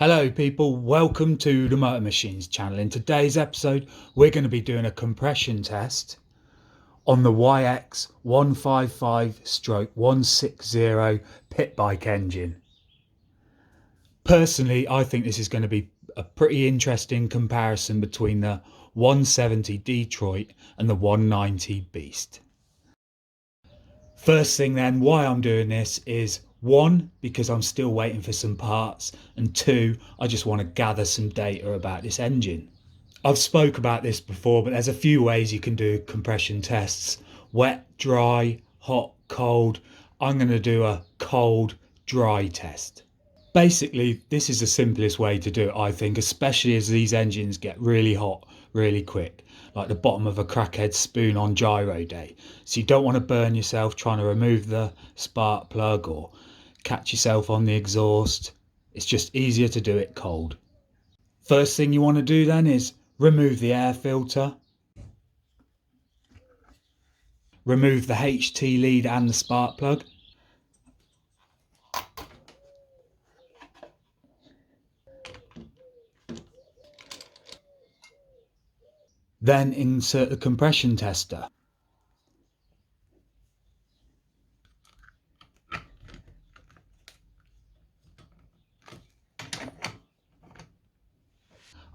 Hello people, welcome to the Motor Machines channel. In today's episode we're going to be doing a compression test on the YX155/160 pit bike engine. Personally, I think this is going to be a pretty interesting comparison between the 170 Detroit and the 190 Beast. First thing then, why I'm doing this is one, because I'm still waiting for some parts, and two, I just want to gather some data about this engine. I've spoke about this before, but there's a few ways you can do compression tests: wet, dry, hot, cold. I'm going to do a cold, dry test. Basically, this is the simplest way to do it, I think, especially as these engines get really hot really quick, like the bottom of a crackhead spoon on gyro day. So you don't want to burn yourself trying to remove the spark plug or catch yourself on the exhaust. It's just easier to do it cold. First thing you want to do then is remove the air filter, remove the HT lead and the spark plug. Then insert the compression tester.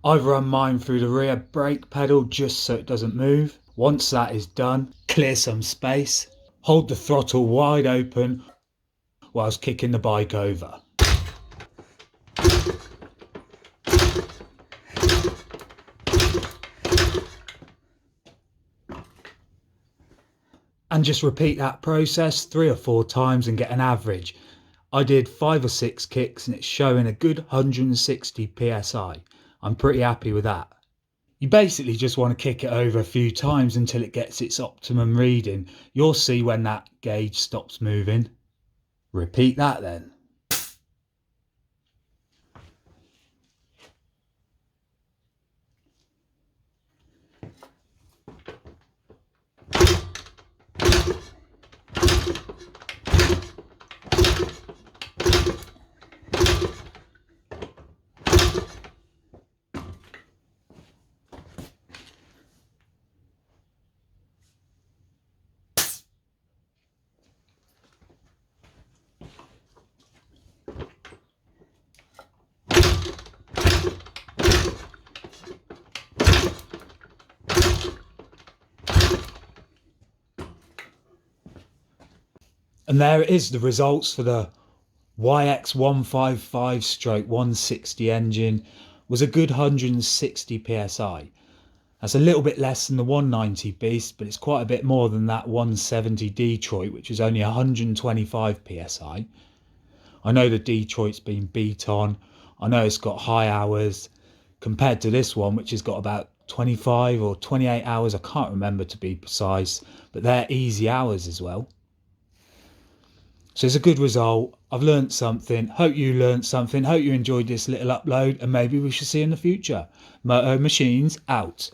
I've run mine through the rear brake pedal just so it doesn't move. Once that is done, clear some space, hold the throttle wide open whilst kicking the bike over. And just repeat that process 3 or 4 times and get an average. I did 5 or 6 kicks and it's showing a good 160 psi. I'm pretty happy with that. You basically just want to kick it over a few times until it gets its optimum reading. You'll see when that gauge stops moving. Repeat that then. And there it is, the results for the YX155/160 engine was a good 160 psi. That's a little bit less than the 190 Beast, but it's quite a bit more than that 170 Detroit, which was only 125 psi. I know the Detroit's been beat on. I know it's got high hours compared to this one, which has got about 25 or 28 hours. I can't remember to be precise, but they're easy hours as well. So it's a good result. I've learned something. Hope you learned something. Hope you enjoyed this little upload, and maybe we shall see you in the future. Moto Machines out.